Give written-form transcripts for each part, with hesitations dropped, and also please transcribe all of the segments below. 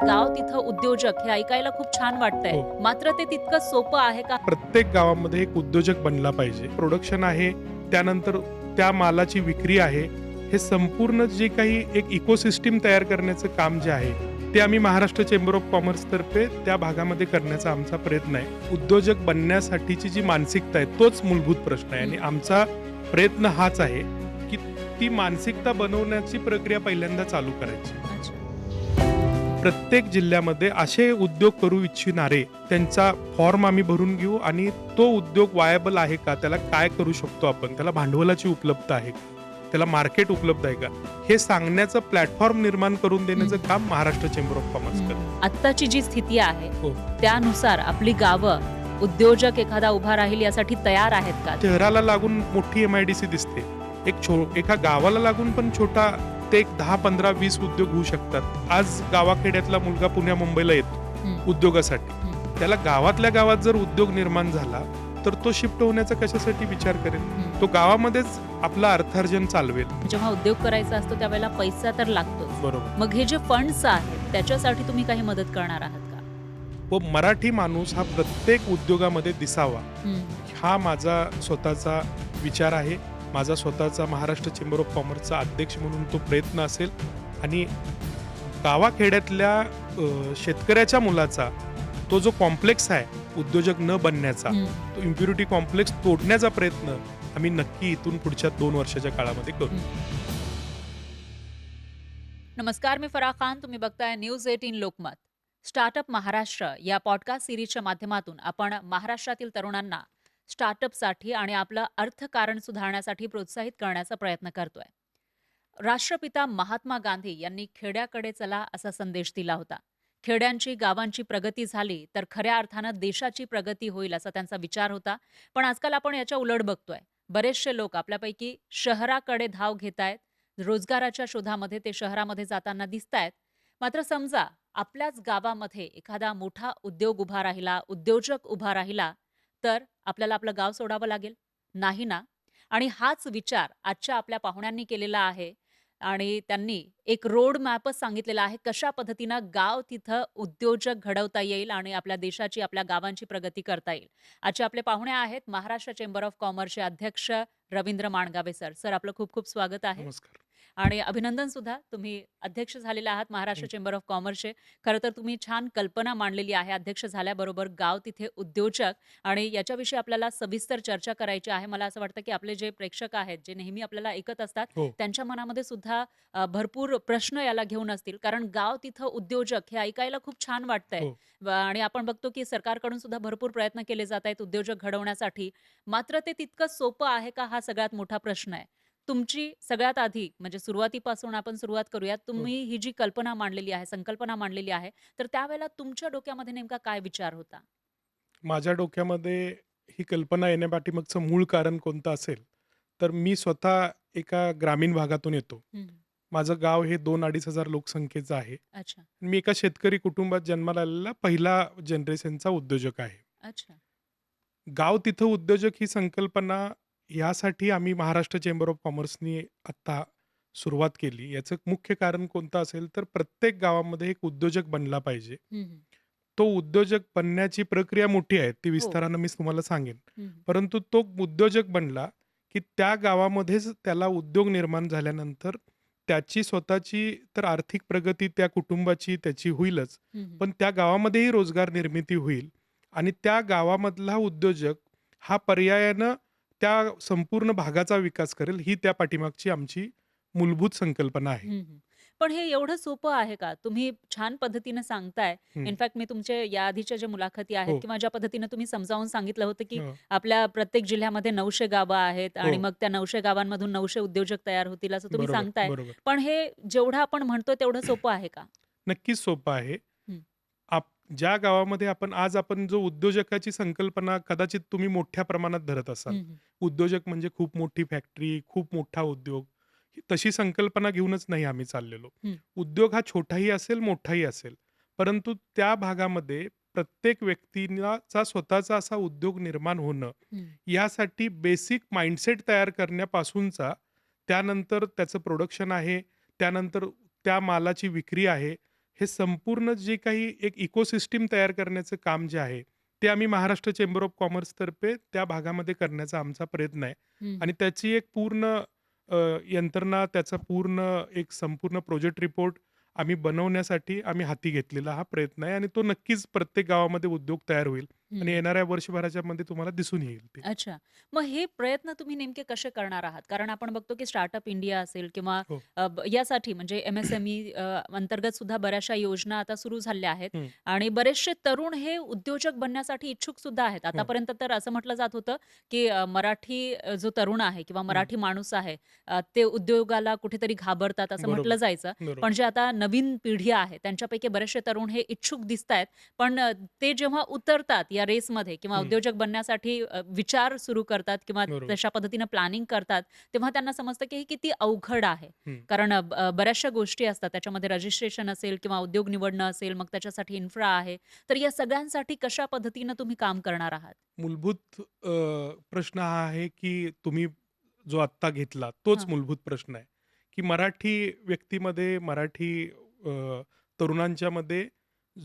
गाव तिथं उद्योजक हे ऐकायला खूप छान वाटतंय, हो. मात्र ते तितकं सोपं आहे का? प्रत्येक गावामध्ये एक उद्योजक बनला पाहिजे. प्रोडक्शन आहे, त्यानंतर त्या मालाची विक्री आहे. हे संपूर्ण जे काही एक इकोसिस्टम तयार करण्याचं काम जे आहे, ते आम्ही महाराष्ट्र चेंबर ऑफ कॉमर्सतर्फे त्या भागामध्ये करण्याचा आमचा प्रयत्न आहे. उद्योजक बनण्यासाठीची जी मानसिकता आहे, तोच मूलभूत प्रश्न आहे आणि आमचा प्रयत्न हाच आहे, की ती मानसिकता बनवण्याची प्रक्रिया पहिल्यांदा चालू करायची. अच्छा. प्रत्येक जिल्ह्यामध्ये असे उद्योग करू इच्छिणारे त्यांचा फॉर्म आम्ही भरून घेऊ आणि तो उद्योग वायबल आहे का, त्याला काय करू शकतो आपण, त्याला भांडवलाची उपलब्ध आहे का, त्याला मार्केट उपलब्ध आहे का, हे सांगण्याचं प्लॅटफॉर्म निर्माण करून देण्याचं काम महाराष्ट्र चेंबर ऑफ कॉमर्स करते. आत्ताची जी स्थिती आहे हो. त्यानुसार आपली गावं उद्योजक एखादा उभा राहील यासाठी तयार आहेत का? शहराला लागून मोठी MIDC दिसते, एका गावाला लागून पण छोटा ते एक 10, 15, 20 उद्योग होऊ शकतात. आज गावाखेड्यातला मुलगा पुण्या मुंबईला येतो उद्योगासाठी, त्याला गावातल्या गावात जर उद्योग निर्माण झाला तर तो शिफ्ट होण्याचा कशासाठी विचार करेल? तो गावामध्येच आपला अर्थार्जन चालवेल. जेव्हा उद्योग करायचा असतो त्यावेळेला पैसा तर लागतोच. बरोबर. मग हे जे फंड्स आहेत त्याच्यासाठी तुम्ही काही मदत करणार आहात का? व मराठी माणूस हा प्रत्येक उद्योगामध्ये दिसावा, हा माझा स्वतःचा विचार आहे. माझा स्वतःचा महाराष्ट्र चेंबर ऑफ कॉमर्सचा अध्यक्ष म्हणून तो प्रयत्न असेल आणि गावाखेड्यातल्या शेतकऱ्याच्या मुलाचा तो जो कॉम्प्लेक्स आहे उद्योजक न बनण्याचा, तो इम्प्युरिटी कॉम्प्लेक्स तोडण्याचा प्रयत्न आम्ही नक्की इथून पुढच्या 2 वर्षाच्या काळामध्ये करू. नमस्कार, मी फराह खान. तुम्ही बघताय न्यूज 18 लोकमत. स्टार्टअप महाराष्ट्र या पॉडकास्ट सिरीजच्या माध्यमातून आपण महाराष्ट्रातील तरुणांना स्टार्टअपसाठी आणि आपलं अर्थकारण सुधारण्यासाठी प्रोत्साहित करण्याचा प्रयत्न करतोय. राष्ट्रपिता महात्मा गांधी यांनी खेड्याकडे चला असा संदेश दिला होता. खेड्यांची गावांची प्रगती झाली तर खऱ्या अर्थानं देशाची प्रगती होईल असा त्यांचा विचार होता. पण आजकाल आपण याच्या उलट बघतोय. बरेचसे लोक आपल्यापैकी शहराकडे धाव घेतायत. रोजगाराच्या शोधामध्ये ते शहरामध्ये जाताना दिसतायत. मात्र समजा आपल्याच गावामध्ये एखादा मोठा उद्योग उभा राहिला, उद्योजक उभा राहिला, तर आपल्याला आपलं गाव सोडावं लागेल? नाही ना? आणि हाच विचार आजच्या आपल्या पाहुण्यांनी केलेला आहे आणि त्यांनी एक रोड मॅपच सांगितलेला आहे, कशा पद्धतीनं गाव तिथं उद्योजक घडवता येईल आणि आपल्या देशाची, आपल्या गावांची प्रगती करता येईल. आजचे आपले पाहुणे आहेत महाराष्ट्र चेंबर ऑफ कॉमर्सचे अध्यक्ष रवींद्र माणगावे सर. सर, आपलं खूप खूप स्वागत आहे. नमस्कार. आणि अभिनंदन सुद्धा, तुम्ही अध्यक्ष झालेले आहात महाराष्ट्र चेंबर ऑफ कॉमर्सचे. खरं तर तुम्ही छान कल्पना मांडलेली आहे अध्यक्ष झाल्याबरोबर गाव तिथे उद्योजक, आणि याच्याविषयी आपल्याला सविस्तर चर्चा करायची आहे. मला असं वाटतं की आपले जे प्रेक्षक आहेत, जे नेहमी आपल्याला ऐकत असतात, हो. त्यांच्या मनामध्ये सुद्धा भरपूर प्रश्न याला घेऊन असतील. कारण गाव तिथं उद्योजक हे ऐकायला खूप छान वाटतंय. हो. आणि आपण बघतो की सरकारकडून सुद्धा भरपूर प्रयत्न केले जात आहेत उद्योजक घडवण्यासाठी. मात्र ते तितकं सोपं आहे का, हा सगळ्यात मोठा प्रश्न आहे. तुमची सगळ्यात आधी म्हणजे सुरुवातीपासून आपण सुरुवात करूयात. तुम्ही ही जी कल्पना मांडलेली आहे, संकल्पना मांडलेली आहे, तर त्यावेळेला तुमच्या डोक्यामध्ये नेमका काय विचार होता? माझ्या डोक्यामध्ये ही कल्पना येण्यापाठीमागचं मूळ कारण कोणतं असेल, तर मी स्वतः एका ग्रामीण भागातून येतो. हं. माझं गाव हे 2-2.5 हजार लोकसंख्येचं आहे. अच्छा, मी एका शेतकरी कुटुंबात जन्माला आलेला पहिला जनरेशनचा उद्योजक आहे. अच्छा. गाव तिथं उद्योजक ही संकल्पना यासाठी आम्ही महाराष्ट्र चेंबर ऑफ कॉमर्सनी आत्ता सुरुवात केली. याचं मुख्य कारण कोणतं असेल, तर प्रत्येक गावामध्ये एक उद्योजक बनला पाहिजे. हं, हं. तो उद्योजक बनण्याची प्रक्रिया मोठी आहे. ती हो. विस्तारानं मी तुम्हाला सांगेन. हं, परंतु तो उद्योजक बनला, की त्या गावामध्येच त्याला उद्योग निर्माण झाल्यानंतर त्याची स्वतःची तर आर्थिक प्रगती त्या कुटुंबाची त्याची होईलच. हं, हं. पण त्या गावामध्येही रोजगार निर्मिती होईल आणि त्या गावामधला उद्योजक हा पर्यायानं त्या संपूर्ण भागाचा विकास करेल, ही त्या पाठीमागची आमची मूलभूत संकल्पना आहे. हं, हं. पण हे एवढं सोपं आहे का? तुम्ही छान पद्धतीने सांगताय. हं. इनफॅक्ट मी तुमच्या या आधीच्या ज्या मुलाखती आहेत हो. किंवा ज्या पद्धतीने तुम्ही समजावून सांगितलं होतं, की हो. आपल्या प्रत्येक जिल्ह्यामध्ये 900 गावं आहेत आणि हो. मग त्या 900 गावांमधून 900 उद्योजक तयार होतील असं तुम्ही बरोबर, सांगताय. बरोबर. पण हे जेवढं आपण म्हणतोय तेवढं सोपं आहे का? नक्कीच सोपं आहे. हं. ज्या गावामध्ये आपण जो उद्योजकाची संकल्पना कदाचित तुम्ही मोठ्या प्रमाणात धरत असाल. हं, हं. उद्योजक म्हणजे खूप मोठी फॅक्टरी, खूप मोठा उद्योग. तशी संकल्पना घेऊनच नाही आम्ही चाललेलो. हं. उद्योग हा छोटाही असेल, मोठाही असेल. परंतु त्या भागामध्ये प्रत्येक व्यक्तीचा स्वतःचा असा उद्योग निर्माण होणं, हं. यासाठी बेसिक माइंडसेट तयार करण्यापासूनचा, त्यानंतर त्याचं प्रोडक्शन आहे, त्यानंतर त्या मालाची विक्री आहे. हे संपूर्ण जे काही एक इकोसिस्टम तयार करण्याचं काम जे आहे, ते आम्ही महाराष्ट्र चेंबर ऑफ कॉमर्सतर्फे त्या भागामध्ये करण्याचा आमचा प्रयत्न आहे. हं, आणि त्याची एक पूर्ण यंत्रणा, त्याचा पूर्ण एक संपूर्ण प्रोजेक्ट रिपोर्ट आम्ही बनवण्यासाठी आम्ही हाती घेतलेला हा प्रयत्न आहे आणि तो नक्कीच प्रत्येक गावामध्ये उद्योग तयार होईल आणि हं. येणाऱ्या वर्षभराच्या मध्ये तुम्हाला दिसून येईल ते. अच्छा. मग हे प्रयत्न तुम्ही नेमके कसे करणार आहात? कारण आपण बघतो की स्टार्टअप इंडिया असेल किंवा हो. यासाठी म्हणजे एम-एस-एम-ई अंतर्गत सुद्धा बऱ्याचशा योजना आता सुरू झाल्या आहेत हं. आणि बरेचसे तरुण हे उद्योजक बनण्यासाठी इच्छुक सुद्धा आहेत. हो. आतापर्यंत तर असं म्हटलं जात होतं की मराठी जो तरुण आहे किंवा हं. मराठी माणूस आहे ते उद्योगाला कुठेतरी घाबरतात असं म्हटलं बरोबर. जायचं. बरोबर. पण जे आता नवीन पिढी आहे त्यांच्यापैकी बरेचसे तरुण हे इच्छुक दिसतायत. पण ते जेव्हा उतरतात या रेसमध्ये किंवा हं. उद्योजक बनण्यासाठी विचार सुरू करतात किंवा बरोबर. तशा पद्धतीनं प्लॅनिंग करतात, तेव्हा त्यांना समजतं की हे किती अवघड आहे. हं. कारण बऱ्याचशा गोष्टी असतात त्याच्यामध्ये रजिस्ट्रेशन असेल किंवा उद्योग निवडणं असेल, मग त्याच्यासाठी इन्फ्रा आहे. तर या सगळ्यांसाठी कशा पद्धतीनं तुम्ही काम करणार आहात? मूलभूत प्रश्न हा आहे, की तुम्ही जो आत्ता घेतला तोच हां. मूलभूत प्रश्न आहे, की मराठी व्यक्तीमध्ये, मराठी तरुणांच्यामध्ये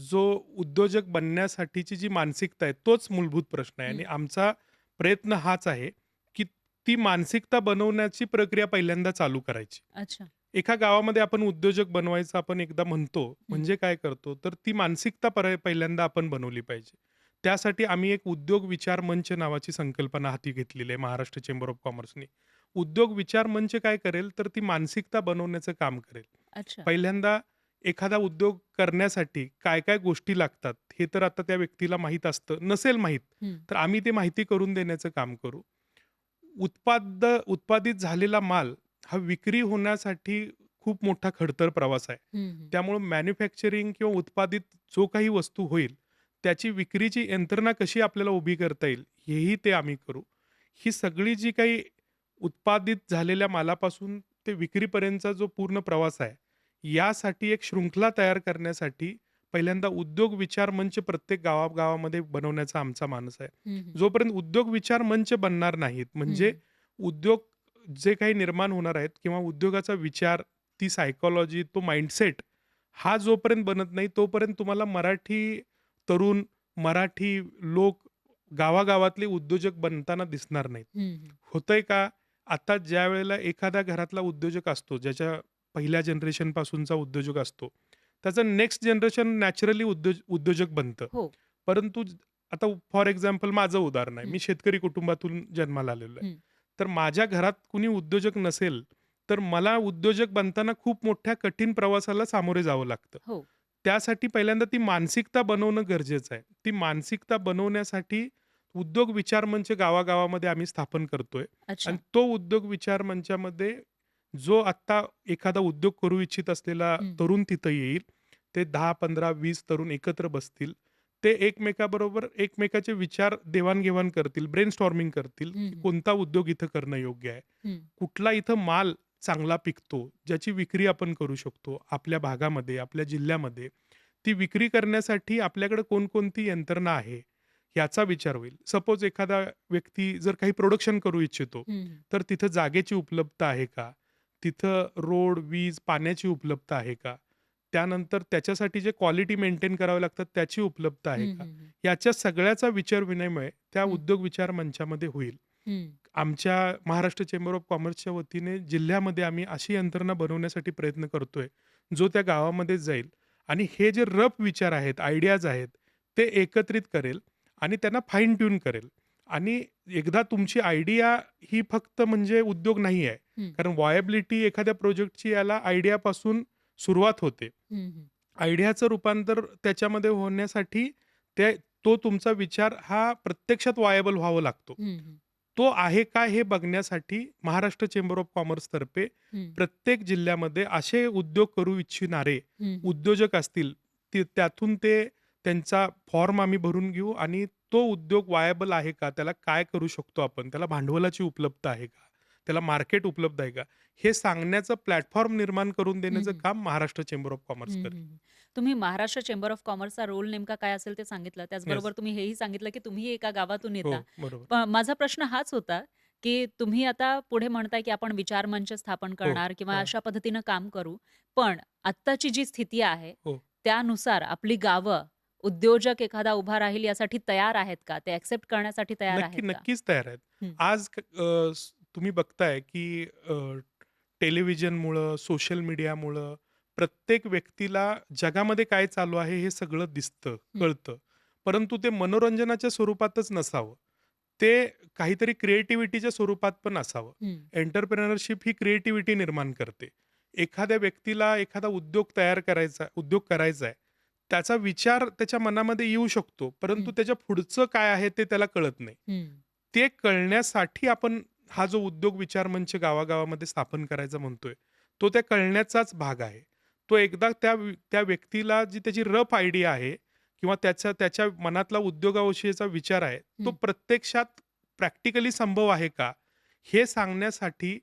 जो उद्योजक बनण्यासाठीची जी मानसिकता आहे, तोच मूलभूत प्रश्न आहे आणि हं. आमचा प्रयत्न हाच आहे, की ती मानसिकता बनवण्याची प्रक्रिया पहिल्यांदा चालू करायची. अच्छा. एका गावामध्ये आपण उद्योजक बनवायचं आपण एकदा म्हणतो, हं. म्हणजे काय करतो, तर ती मानसिकता पहिल्यांदा आपण बनवली पाहिजे. त्यासाठी आम्ही एक उद्योग विचार मंच नावाची संकल्पना हाती घेतलेली आहे महाराष्ट्र चेंबर ऑफ कॉमर्सने. उद्योग विचार मंच काय करेल, तर ती मानसिकता बनवण्याचं काम करेल. अच्छा. पहिल्यांदा एखादा उद्योग करण्यासाठी काय-काय गोष्टी लागतात, हे तर आता त्या व्यक्तीला माहीत असतं. नसेल माहीत, हं. तर आम्ही ते माहिती करून देण्याचं काम करू. उत्पादित झालेला माल हा विक्री होण्यासाठी खूप मोठा खडतर प्रवास आहे. हं, हं. त्यामुळं मॅन्युफॅक्चरिंग किंवा उत्पादित जो काही वस्तू होईल, त्याची विक्रीची यंत्रणा कशी आपल्याला उभी करता येईल, हेही ते आम्ही करू. ही सगळी जी काही उत्पादित झालेल्या मालापासून ते विक्रीपर्यंतचा जो पूर्ण प्रवास आहे, यासाठी एक शृंखला तयार करण्यासाठी पहिल्यांदा उद्योग विचार मंच प्रत्येक गावागावामध्ये बनवण्याचा आमचा मानस आहे. हं, हं. जोपर्यंत उद्योग विचार मंच बनणार नाहीत, म्हणजे हं. उद्योग जे काही निर्माण होणार आहेत किंवा उद्योगाचा विचार, ती सायकॉलॉजी, तो माइंडसेट हा जोपर्यंत बनत नाही, तोपर्यंत तुम्हाला मराठी तरुण, मराठी लोक गावागावातले उद्योजक बनताना दिसणार नाहीत. हं, हं. होतंय का? आता ज्यावेळेला एखाद्या घरातला उद्योजक असतो, ज्याच्या पहिल्या जनरेशनपासूनचा उद्योजक असतो, त्याचं नेक्स्ट जनरेशन नॅचरली उद्योजक बनतं. हो. परंतु आता फॉर एक्झाम्पल माझं उदाहरण आहे. हं, मी शेतकरी कुटुंबातून जन्माला आलेलो आहे. हं. तर माझ्या घरात कुणी उद्योजक नसेल, तर मला उद्योजक बनताना खूप मोठ्या कठीण प्रवासाला सामोरे जावं लागतं. हो. त्यासाठी पहिल्यांदा ती मानसिकता बनवणं गरजेचं आहे. ती मानसिकता बनवण्यासाठी उद्योग विचार मंच गावागावामध्ये आम्ही स्थापन करतोय आणि अच्छा. तो उद्योग विचार मंचामध्ये जो आत्ता एखादा उद्योग करू इच्छित असलेला हं. तरुण तिथं येईल. ते 10, 15, 20 तरुण एकत्र बसतील. ते एकमेकाबरोबर एकमेकाचे विचार देवाण-घेवाण करतील, ब्रेनस्टॉर्मिंग करतील, हं, की हं. कोणता उद्योग इथं करणं योग्य आहे. हं. कुठला इथं माल चांगला पिकतो, ज्याची विक्री आपण करू शकतो आपल्या भागामध्ये, आपल्या जिल्ह्यामध्ये. ती विक्री करण्यासाठी आपल्याकडे कोणकोणती यंत्रणा आहे, याचा विचार होईल. सपोज एखादा व्यक्ती जर काही प्रोडक्शन करू इच्छितो, हं, हं. तर तिथं जागेची उपलब्धता आहे का? तिथं रोड, वीज, पाण्याची उपलब्धता आहे का? त्यानंतर त्याच्यासाठी जे क्वालिटी मेंटेन करावे लागतात त्याची उपलब्धता आहे हं, का? हं, हं. याच्या सगळ्याचा विचार-विनिमय त्या हं. उद्योग विचार मंचामध्ये होईल. हं. आमच्या महाराष्ट्र चेंबर ऑफ कॉमर्सच्या वतीने जिल्ह्यामध्ये आम्ही अशी यंत्रणा बनवण्यासाठी प्रयत्न करतोय, जो त्या गावामध्ये जाईल आणि हे जे रफ विचार आहेत, आयडियाज आहेत, ते एकत्रित करेल आणि त्यांना फाईन ट्यून करेल. आणि एकदा तुमची आयडिया ही फक्त म्हणजे उद्योग नाही आहे. हं. कारण व्हायबिलिटी एखाद्या प्रोजेक्टची याला आयडियापासून सुरुवात होते. हं, हं. आयडियाचं रूपांतर त्याच्यामध्ये होण्यासाठी ते तो तुमचा विचार हा प्रत्यक्षात व्हायबल व्हावा लागतो. हं, हं. तो आहे का हे बघण्यासाठी महाराष्ट्र चेंबर ऑफ कॉमर्सतर्फे हं. प्रत्येक जिल्ह्यामध्ये असे उद्योग करू इच्छिणारे हं, हं. उद्योजक असतील, त्यातून ते त्यांचा फॉर्म आम्ही भरून घेऊ आणि तो उद्योग व्हायबल आहे का? त्याला काय करू शकतो आपण? त्याला भांडवलाची उपलब्धता आहे का? त्याला मार्केट उपलब्ध आहे का? हे सांगण्याचं प्लॅटफॉर्म निर्माण करून हं, देण्याचं हं. काम महाराष्ट्र चेंबर ऑफ कॉमर्स हं, करेल. हं. तुम्ही महाराष्ट्र चेंबर ऑफ कॉमर्सचा रोल नेमका काय असेल ते सांगितलं. येस. त्याचबरोबर तुम्ही हेही सांगितलं, की तुम्ही एका गावातून हो, येता. बरोबर. माझा प्रश्न हाच होता, की तुम्ही आता पुढे म्हणताय, की आपण विचारमंच स्थापन हो, करणार किंवा हां, अशा पद्धतीनं काम करू. पण आत्ताची जी स्थिती आहे, हो. त्यानुसार आपली गावं उद्योजक एखादा उभा राहील यासाठी तयार आहेत का? ते एक्सेप्ट करण्यासाठी तयार आहेत का? नक्कीच तयार आहेत. हं, आज तुम्ही बघताय की टेलिव्हिजनमुळं, सोशल मीडियामुळं प्रत्येक व्यक्तीला जगामध्ये काय चालू आहे हे सगळं दिसतं, हं, कळतं. परंतु ते मनोरंजनाच्या स्वरूपातच नसावं. ते काहीतरी क्रिएटिव्हिटीच्या स्वरूपात पण असावं. हं, एंटरप्रेन्योरशिप ही क्रिएटिव्हिटी निर्माण करते. एखाद्या व्यक्तीला एखादा उद्योग करायचा आहे. त्याचा विचार त्याच्या मनामध्ये येऊ शकतो, परंतु हं, त्याच्या पुढचं काय आहे ते त्याला कळत नाही. हं, ते कळण्यासाठी आपण हा जो उद्योग विचार मंच गावागावामध्ये स्थापन करायचा म्हणतोय, तो त्या कळण्याचाच भाग आहे. तो एकदा त्या व्यक्तीला जी त्याची रफ आयडिया आहे किंवा त्याच्या मनातला उद्योगाविषयीचा विचार आहे, तो हं, प्रत्यक्षात प्रॅक्टिकली संभव आहे का? हे सांगण्यासाठी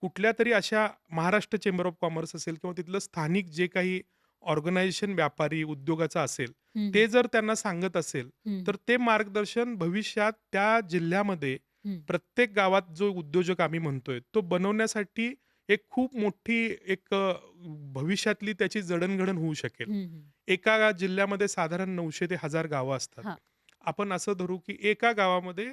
कुठल्यातरी अशा महाराष्ट्र चेंबर ऑफ कॉमर्स असेल किंवा तिथलं स्थानिक जे काही ऑर्गनायझेशन व्यापारी उद्योगाचं असेल, हं, ते जर त्यांना सांगत असेल, हं, तर ते मार्गदर्शन भविष्यात त्या जिल्ह्यामध्ये हं, प्रत्येक गावात जो उद्योजक आम्ही म्हणतोय, तो बनवण्यासाठी एक खूप मोठी भविष्यातली त्याची जडणघडण होऊ शकेल. हं, हं. एका जिल्ह्यामध्ये साधारण 900 ते 1000 गावं असतात. हां. आपण असं धरू, की एका गावामध्ये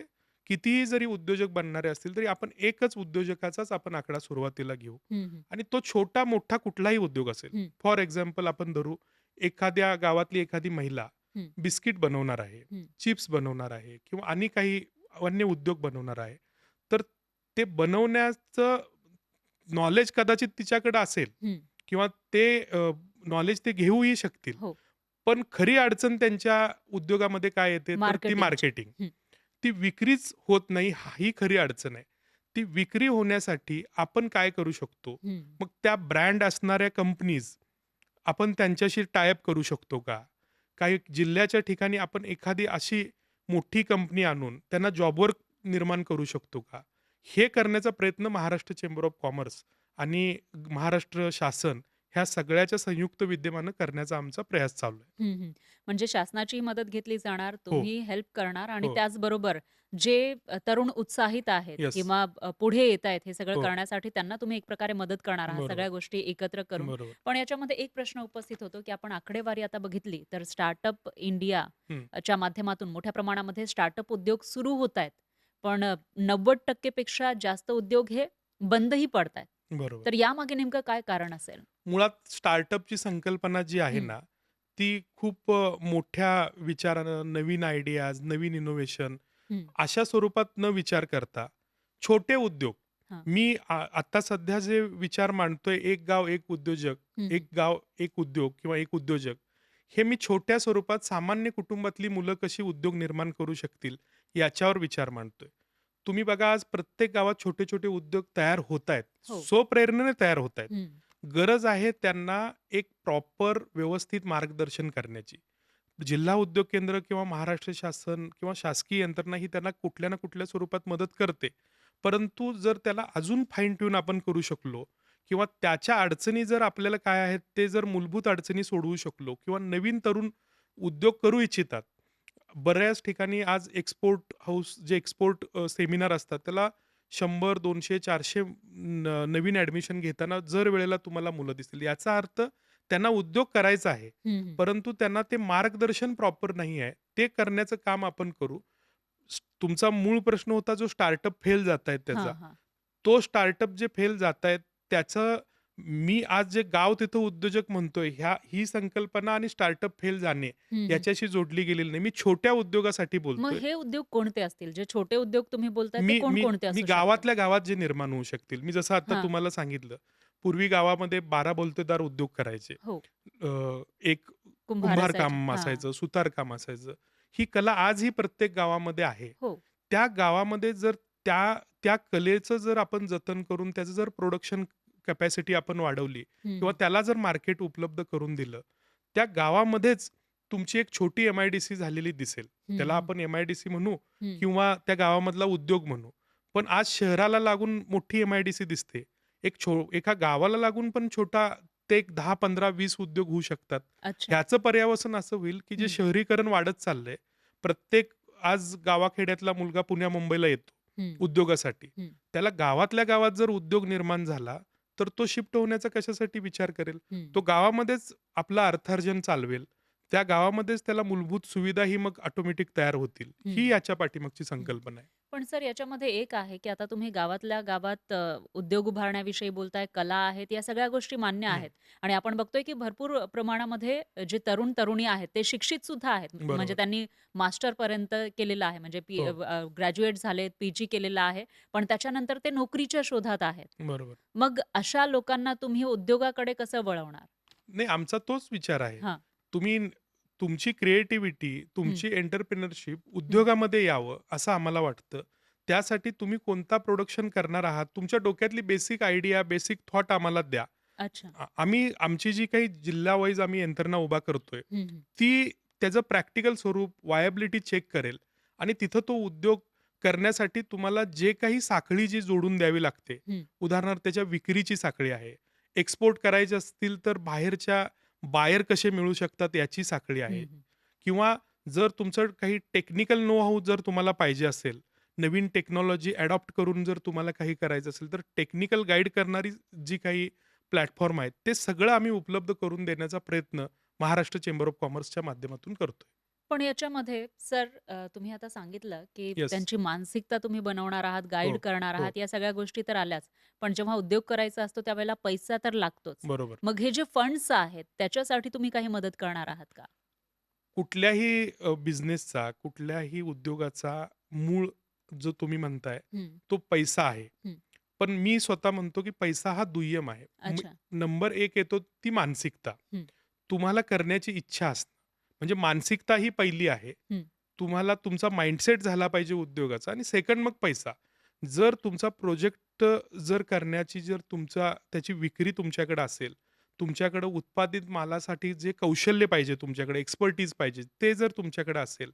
कितीही जरी उद्योजक बनणारे असतील, तरी आपण एकच उद्योजकाचाच आपण आकडा सुरुवातीला घेऊ हं, हं, आणि तो छोटा-मोठा कुठलाही उद्योग असेल. हं, फॉर एक्झाम्पल आपण धरू, एखाद्या गावातली एखादी महिला हं, बिस्किट बनवणार आहे, हं, चिप्स बनवणार आहे किंवा आणि काही अन्य उद्योग बनवणार आहे. तर ते बनवण्याचं नॉलेज कदाचित तिच्याकडे असेल हं. किंवा ते नॉलेज ते घेऊही शकतील. हो. पण खरी अडचण त्यांच्या उद्योगामध्ये काय येते तर ती मार्केटिंगची. मार्केटिंग. हं, ती विक्रीच होत नाही ही खरी अडचण आहे. ती विक्री होण्यासाठी आपण काय करू शकतो? हं, मग त्या ब्रँड असणाऱ्या कंपनीज आपण त्यांच्याशी टाय अप करू शकतो का? काही जिल्ह्याच्या ठिकाणी आपण एखादी अशी मोठी कंपनी आणून त्यांना जॉबवर निर्माण करू शकतो का? हे करण्याचा प्रयत्न महाराष्ट्र चेंबर ऑफ कॉमर्स आणि महाराष्ट्र शासन ह्या सगळ्याच्या संयुक्त विद्यमानं करण्याचा आमचा प्रयास चालू आहे. हं, हं. म्हणजे शासनाची मदत घेतली जाणार, हो, तुम्ही हेल्प करणार आणि हो. त्याचबरोबर जे तरुण उत्साहित आहेत येस. किंवा पुढे येतायत हे सगळं हो. करण्यासाठी त्यांना तुम्ही एक प्रकारे मदत करणार आहात बरोबर, सगळ्या गोष्टी एकत्र करून. बरोबर. पण याच्यामध्ये एक प्रश्न उपस्थित होतो, की आपण आकडेवारी आता बघितली तर स्टार्टअप इंडिया हं, च्या माध्यमातून मोठ्या प्रमाणामध्ये स्टार्टअप उद्योग सुरू होतायत. पण 90% पेक्षा जास्त उद्योग हे बंदही पडतायत. बरोबर. तर यामागे नेमकं काय कारण असेल? मुळात स्टार्टअपची संकल्पना जी आहे हं, ना, ती खूप मोठ्या विचारानं, नवीन आयडियाज, नवीन इनोव्हेशन हं, अशा स्वरूपात न विचार करता छोटे उद्योग. हां. मी आता सध्या जे विचार मांडतोय, एक गाव एक उद्योजक, हं, एक हं. गाव एक उद्योग किंवा एक उद्योजक, हे मी छोट्या स्वरूपात सामान्य कुटुंबातली मुलं कशी उद्योग निर्माण करू शकतील, याच्यावर विचार मांडतोय. तुम्ही बघा आज प्रत्येक गावात छोटे-छोटे उद्योग तयार होतायत. हो. स्वप्रेरणेने तयार होतायत. हं, गरज आहे त्यांना एक प्रॉपर व्यवस्थित मार्गदर्शन करण्याची. जिल्हा उद्योग केंद्र किंवा महाराष्ट्र शासन किंवा शासकीय यंत्रणा ही त्यांना कुठल्या ना कुठल्या स्वरूपात मदत करते. परंतु जर त्याला अजून फाईन ट्यून आपण करू शकलो किंवा त्याच्या अडचणी जर आपल्याला काय आहेत ते जर मूलभूत अडचणी सोडवू शकलो किंवा नवीन तरुण उद्योग करू इच्छितात. बऱ्याच ठिकाणी आज एक्सपोर्ट हाऊस जे एक्सपोर्ट सेमिनार असतात त्याला 100, 200, 400 नवीन ॲडमिशन घेताना जर वेळेला तुम्हाला मुलं दिसतील. याचा अर्थ त्यांना उद्योग करायचा आहे. हं, हं. परंतु त्यांना ते मार्गदर्शन प्रॉपर नाही आहे. ते करण्याचं काम आपण करू. तुमचा मूळ प्रश्न होता जो स्टार्टअप फेल जातायत त्याचा. हां, हां. तो स्टार्टअप जे फेल जातायत त्याचं मी आज जे गाव तिथं उद्योजक म्हणतोय ही संकल्पना आणि स्टार्टअप फेल जाणे हं, हं. याच्याशी जोडली गेलेली नाही. मी छोट्या उद्योगासाठी मग बोलतोय. हे उद्योग कोणते असतील? जे छोटे उद्योग तुम्ही बोलताय ते मी मी कोणकोणते मी असू शकतात? गावातल्या गावात जे निर्माण होऊ शकतील. मी जसं आता हां. तुम्हाला सांगितलं. पूर्वी गावामध्ये 12 बोलतेदार उद्योग करायचे. हो. एक कुंभार कुंभार असायचे. काम हां. असायचं, सुतार काम असायचं. ही कला आजही प्रत्येक गावामध्ये आहे. हो. त्या गावामध्ये जर त्या त्या कलेचं जर आपण जतन करून त्याचं जर प्रोडक्शन कॅपॅसिटी आपण वाढवली हं, किंवा हं. त्याला जर मार्केट उपलब्ध करून दिलं, त्या गावामध्येच तुमची एक छोटी एम-आय-डी-सी झालेली दिसेल. हं, त्याला हं. आपण एम-आय-डी-सी म्हणू हं. किंवा त्या गावामधला उद्योग म्हणू. पण आज शहराला लागून मोठी एम-आय-डी-सी दिसते. एका गावाला लागून पण छोटा ते एक 10, 15, 20 उद्योग होऊ शकतात. अच्छा. ह्याचं पर्यावसन असं होईल, की जे हं, शहरीकरण वाढत चाललंय. प्रत्येक आज गावाखेड्यातला मुलगा पुण्या मुंबईला येतो हं, उद्योगासाठी. हं. त्याला गावातल्या गावात जर उद्योग निर्माण झाला, तर तो शिफ्ट होण्याचा कशासाठी विचार करेल? हं, तो गावामध्येच आपलं अर्थार्जन चालवेल. त्या गावामध्येच त्याला मूलभूत सुविधाही मग ऑटोमॅटिक तयार होतील. हं, ही याच्या पाठीमागची हं. संकल्पना आहे. पण सर याच्यामध्ये एक आहे, की आता तुम्ही गावातल्या गावात उद्योग उभारण्याविषयी बोलताय, कला आहेत, या सगळ्या गोष्टी मान्य हं, आहेत आणि आपण बघतोय, की भरपूर प्रमाणामध्ये जे तरुण-तरुणी आहेत, ते शिक्षित सुद्धा आहेत. म्हणजे बरोबर. त्यांनी मास्टरपर्यंत केलेलं आहे, म्हणजे हो, ग्रॅज्युएट झालेत, पी-जी केलेलं आहे, पण त्याच्यानंतर ते नोकरीच्या शोधात आहेत. बरोबर. मग अशा लोकांना तुम्ही उद्योगाकडे कसं वळवणार? नाही, आमचा तोच विचार आहे. हां. तुम्ही तुमची क्रिएटिव्हिटी, हं, तुमची एंटरप्रेन्योरशिप हं. उद्योगामध्ये यावं असं आम्हाला वाटतं. त्यासाठी तुम्ही कोणता प्रोडक्शन करणार आहात, तुमच्या डोक्यातली बेसिक आयडिया, बेसिक थॉट आम्हाला द्या. अच्छा. आम्ही आमची जी काही जिल्हा वाईज आम्ही यंत्रणा उभा करतोय, हं, हं. ती त्याचं प्रॅक्टिकल स्वरूप, वायबिलिटी चेक करेल आणि तिथं तो उद्योग करण्यासाठी तुम्हाला जे काही साखळी जी जोडून द्यावी लागते, हं, उदाहरणार्थ त्याच्या विक्रीची साखळी आहे. एक्सपोर्ट करायचे असतील तर बाहेरच्या बायर कसे मिळू शकतात याची साखळी आहे. हं, हं. किंवा जर तुमचं काही टेक्निकल नो हाऊ जर तुम्हाला पाहिजे असेल, नवीन टेक्नॉलॉजी अडॉप्ट करून जर तुम्हाला काही करायचं असेल, तर टेक्निकल गाईड करणारी जी काही प्लॅटफॉर्म आहेत, ते सगळं आम्ही उपलब्ध करून देण्याचा प्रयत्न महाराष्ट्र चेंबर ऑफ कॉमर्सच्या माध्यमातून करतोय. पण याच्यामध्ये सर तुम्ही आता सांगितलं, की येस. त्यांची मानसिकता तुम्ही बनवणार आहात, हो, गाईड करणार हो. आहात, या सगळ्या गोष्टी तर आल्याच. पण जेव्हा उद्योग करायचा असतो त्यावेळेला पैसा तर लागतोच. बरोबर. मग हे जे फंड्स आहेत त्याच्यासाठी तुम्ही काही मदत करणार आहात का? कुठल्याही बिझनेसचा, कुठल्याही उद्योगाचा मूळ जो तुम्ही म्हणताय, हं, तो पैसा आहे. हं. पण मी स्वतः म्हणतो, की पैसा हा दुय्यम आहे. अच्छा. नंबर 1 येतो ती मानसिकता. हं, तुम्हाला करण्याची इच्छा असणं. म्हणजे मानसिकता ही पहिली आहे. हं, तुम्हाला तुमचा माइंडसेट झाला पाहिजे उद्योगाचा आणि सेकंड मग पैसा. जर तुमचा प्रोजेक्ट जर करण्याची जर तुमचा त्याची विक्री तुमच्याकडे असेल, तुमच्याकडे उत्पादित मालासाठी जे कौशल्य पाहिजे तुमच्याकडे, एक्सपर्टीज पाहिजे, ते जर तुमच्याकडे असेल,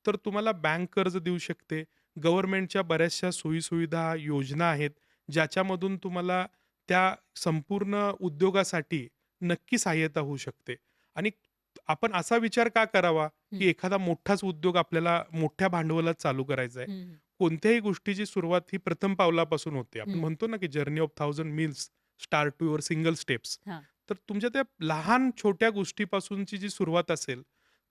तर तुम्हाला बँक कर्ज देऊ शकते. गव्हर्नमेंटच्या बऱ्याचशा सोयी-सुविधा, योजना आहेत, ज्याच्यामधून तुम्हाला त्या संपूर्ण उद्योगासाठी नक्की सहाय्यता होऊ शकते. आणि आपण असा विचार का करावा, हं, की एखादा मोठाच उद्योग आपल्याला मोठ्या भांडवलात चालू करायचा आहे. हं, हं, कोणत्याही गोष्टीची सुरुवात ही प्रथम पावलापासून होते. आपण हं. म्हणतो ना, की journey of 1000 miles start to your single steps. हां. तर तुमच्या त्या लहान छोट्या गोष्टीपासूनची जी सुरुवात असेल,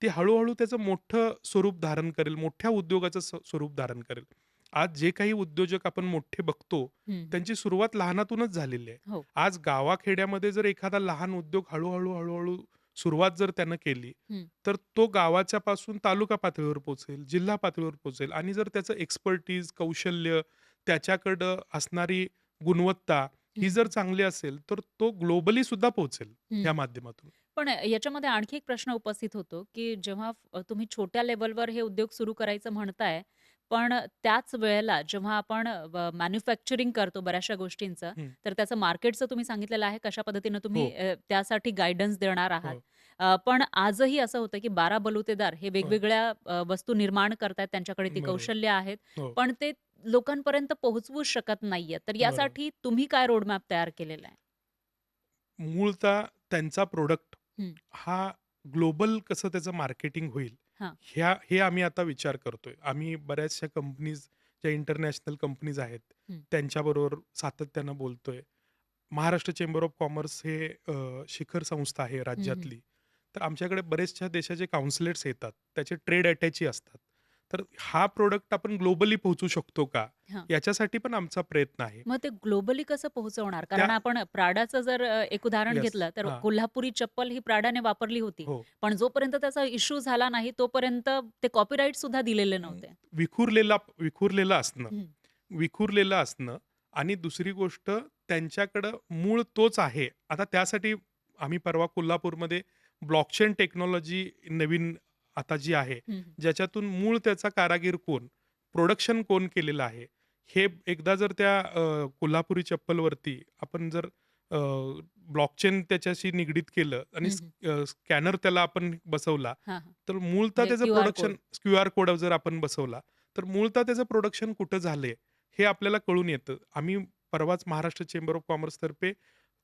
ती हळू त्याचं मोठं स्वरूप धारण करेल, मोठ्या उद्योगाचं स्वरूप धारण करेल. आज जे काही उद्योजक आपण मोठे बघतो, हं, हं. त्यांची सुरुवात लहानातूनच झालेली आहे. हो. आज गावाखेड्यामध्ये जर एखादा लहान उद्योग हळू सुरुवात जर त्यानं केली, हं, तर तो गावाच्या पासून तालुका पातळीवर पोहोचेल, जिल्हा पातळीवर पोहोचेल आणि जर त्याचं एक्सपर्टीज, कौशल्य, त्याच्याकडं असणारी गुणवत्ता ही हं, जर चांगली असेल, तर तो ग्लोबली सुद्धा पोहोचेल हं. ह्या माध्यमातून. पण याच्यामध्ये आणखी एक प्रश्न उपस्थित होतो, की जेव्हा तुम्ही छोट्या लेव्हलवर हे उद्योग सुरू करायचं म्हणताय, पण त्याच वेळेला जेव्हा आपण मॅन्युफॅक्चरिंग करतो बऱ्याचशा गोष्टींचं, हं. तर त्याचं मार्केटचं तुम्ही सांगितलेलं आहे, कशा पद्धतीनं तुम्ही हो, त्यासाठी गाईडन्स देणार आहात. हो, पण आजही असं होतं, की 12 बलुतेदार हे हो. वेगवेगळ्या वस्तू निर्माण करतायत, त्यांच्याकडे ती बरोबर. कौशल्य आहेत, हो, पण ते लोकांपर्यंत पोहोचवूच शकत नाहीयेत. तर बरोबर. यासाठी तुम्ही काय रोडमॅप तयार केलेला आहे? मूळतः त्यांचा प्रॉडक्ट हं, हा ग्लोबल कसं त्याचं मार्केटिंग होईल, हां. हे आम्ही आता विचार करतोय. आम्ही बऱ्याचशा कंपनीज, ज्या इंटरनॅशनल कंपनीज आहेत, हं, त्यांच्याबरोबर सातत्यानं बोलतोय. महाराष्ट्र चेंबर ऑफ कॉमर्स हे शिखर संस्था आहे हं, हं. राज्यातली. तर आमच्याकडे बरेचशा देशाचे काउन्सिलेट्स येतात. त्याचे ट्रेड अटॅची असतात. तर हा प्रॉडक्ट आपण ग्लोबली पोहोचू शकतो का? हां. याच्यासाठी पण आमचा प्रयत्न आहे. मग ते ग्लोबली कसं पोहोचवणार? त्या कारण आपण प्राडाचं जर एक उदाहरण येस. घेतलं, तर हां. कोल्हापुरी चप्पल ही प्राडाने वापरली होती. हो. पण जोपर्यंत त्याचा इश्यू झाला नाही, तोपर्यंत ते कॉपीराइट सुद्धा दिलेले अं, नव्हते. विखुरलेलं असणं. हं, विखुरलेलं असणं आणि दुसरी गोष्ट त्यांच्याकडं मूळ तोच आहे. आता त्यासाठी आम्ही परवा कोल्हापूरमध्ये ब्लॉकचेन टेक्नॉलॉजी नवीन आता जी आहे, हं, हं. ज्याच्यातून मूळ त्याचा कारागीर कोण, प्रोडक्शन कोण केलेलं आहे, हे एकदा जर त्या कोल्हापुरी चप्पलवरती आपण जर ब्लॉकचेन त्याच्याशी निगडीत केलं आणि हं, हं. स्कॅनर त्याला आपण बसवला, हां, हां. तर मूळतः म्हणजे त्याचं QR production code. QR code जर आपण बसवला, तर मूळतः त्याचं प्रोडक्शन कुठं झालंय, हे आपल्याला कळून येतं. आम्ही परवाच महाराष्ट्र चेंबर ऑफ कॉमर्सतर्फे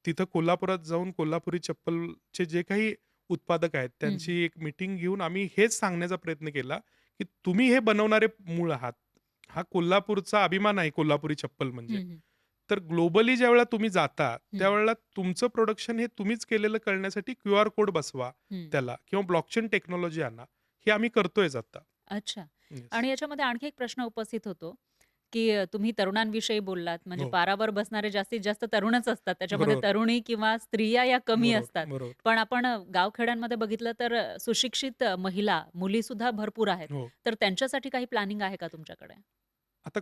तिथं कोल्हापुरात जाऊन कोल्हापुरी चप्पलचे जे काही उत्पादक आहेत, हं, हं. त्यांची एक मीटिंग घेऊन आम्ही हेच सांगण्याचा प्रयत्न केला, की तुम्ही हे बनवणारे मूळ आहात. हा कोल्हापूरचा अभिमान आहे कोल्हापुरी चप्पल म्हणजे. हं, हं. तर ग्लोबली ज्यावेळेला तुम्ही जाता, हं, त्यावेळेला तुमचं प्रोडक्शन हे तुम्हीच केलेलं कळण्यासाठी क्यूआर कोड बसवा हं. त्याला किंवा ब्लॉकचेन टेक्नॉलॉजी आणा. हे आम्ही करतोयच आता. अच्छा. येस. आणि याच्यामध्ये आणखी एक प्रश्न उपस्थित होतो, की तुम्ही तरुणांविषयी बोललात, म्हणजे हो. पारावर बसणारे जास्तीत जास्त तरुणच असतात. त्याच्यामध्ये बरोबर, तरुणी किंवा स्त्रिया या कमी बरोबर, असतात. बरोबर. पण आपण गावखेड्यांमध्ये बघितलं तर सुशिक्षित महिला, मुलीसुद्धा भरपूर आहेत. हो. तर त्यांच्यासाठी काही प्लॅनिंग आहे का तुमच्याकडे? आता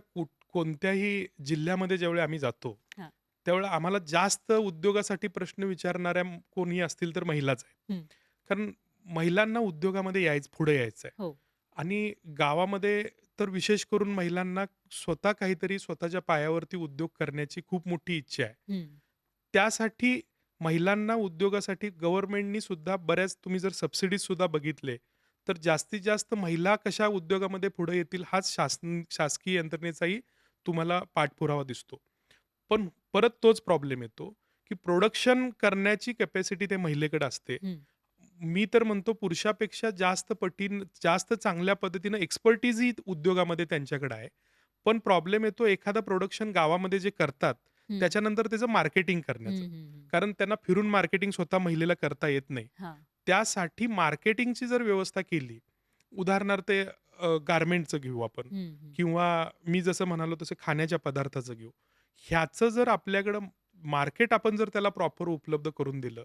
कोणत्याही जिल्ह्यामध्ये ज्यावेळी आम्ही जातो, हां. त्यावेळेला आम्हाला जास्त उद्योगासाठी प्रश्न विचारणाऱ्या कोणी असतील तर महिलाच आहेत. हं. कारण महिलांना उद्योगामध्ये पुढे यायचं आहे. हो. आणि गावामध्ये तर विशेष करून महिलांना स्वतः काहीतरी स्वतःच्या पायावरती उद्योग करण्याची खूप मोठी इच्छा आहे. हं. त्यासाठी महिलांना उद्योगासाठी गव्हर्नमेंटनी सुद्धा बऱ्याच तुम्ही जर सबसिडीज सुद्धा बघितले, तर जास्तीत जास्त महिला कशा उद्योगामध्ये पुढे येतील हाच शासकीय यंत्रणेचाही तुम्हाला पाठपुरावा दिसतो. पण परत तोच प्रॉब्लेम येतो, की प्रोडक्शन करण्याची कॅपॅसिटी त्या महिलेकडे असते. हं. मी तर म्हणतो पुरुषापेक्षा जास्त पटीन जास्त चांगल्या पद्धतीनं एक्सपर्टीजही उद्योगामध्ये त्यांच्याकडे आहे. पण प्रॉब्लेम येतो एखादं प्रोडक्शन गावामध्ये जे करतात, हं. त्याच्यानंतर त्याचं मार्केटिंग करण्याचं. हं, हं, हं. कारण त्यांना फिरून मार्केटिंग स्वतः महिलेला करता येत नाही. हां. त्यासाठी मार्केटिंगची जर व्यवस्था केली, उदाहरणार्थ गारमेंटचं घेऊ आपण हं, हं. किंवा मी जसं म्हणालो तसं खाण्याच्या पदार्थाचं घेऊ. ह्याचं जर आपल्याकडं मार्केट आपण जर त्याला प्रॉपर उपलब्ध करून दिलं,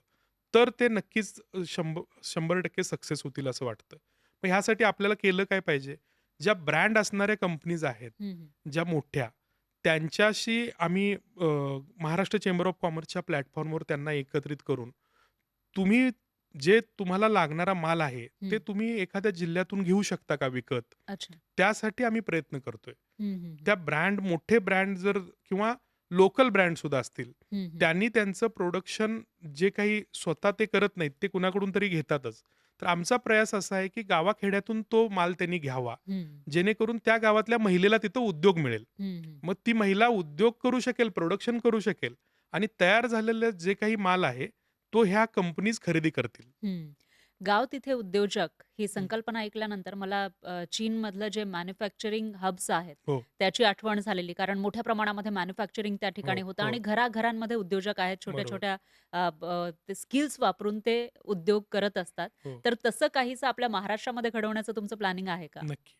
तर ते नक्कीच 100% सक्सेस होतील असं वाटतं. मग ह्यासाठी आपल्याला केलं काय पाहिजे? ज्या ब्रँड असणाऱ्या कंपनीज आहेत, हं, हं. ज्या मोठ्या, त्यांच्याशी आम्ही महाराष्ट्र चेंबर ऑफ कॉमर्सच्या प्लॅटफॉर्मवर त्यांना एकत्रित करून, तुम्ही जे तुम्हाला लागणारा माल आहे, ते हं. तुम्ही एखाद्या जिल्ह्यातून घेऊ शकता का विकत? अच्छा. त्यासाठी आम्ही प्रयत्न करतोय. हं, हं, हं. त्या मोठे ब्रँड जर किंवा लोकल ब्रँड सुद्धा असतील, हं, हं. त्यांनी त्यांचं प्रोडक्शन जे काही स्वतः ते करत नाहीत, ते कुणाकडून तरी घेतातच. तर आमचा प्रयास असा आहे, की गावाखेड्यातून तो माल त्यांनी घ्यावा. हं. जेणेकरून त्या गावातल्या महिलेला तिथं उद्योग मिळेल. हं, हं. मग ती महिला उद्योग करू शकेल, प्रोडक्शन करू शकेल आणि तयार झालेलं जे काही माल आहे, तो ह्या कंपनीज खरेदी करतील. हं. गाव तिथे उद्योजक ही संकल्पना ऐकल्यानंतर मला चीनमधलं जे मॅन्युफॅक्चरिंग हब्स आहेत, हो, त्याची आठवण झालेली. कारण मोठ्या प्रमाणामध्ये मॅन्युफॅक्चरिंग त्या हो, ठिकाणी होतं हो. आणि घराघरांमध्ये उद्योजक आहेत. बरोबर. छोट्या-छोट्या ते स्किल्स वापरून ते उद्योग करत असतात. हो, तर तसं काहीसं आपल्या महाराष्ट्रामध्ये घडवण्याचं तुमचं प्लॅनिंग आहे का? नक्की.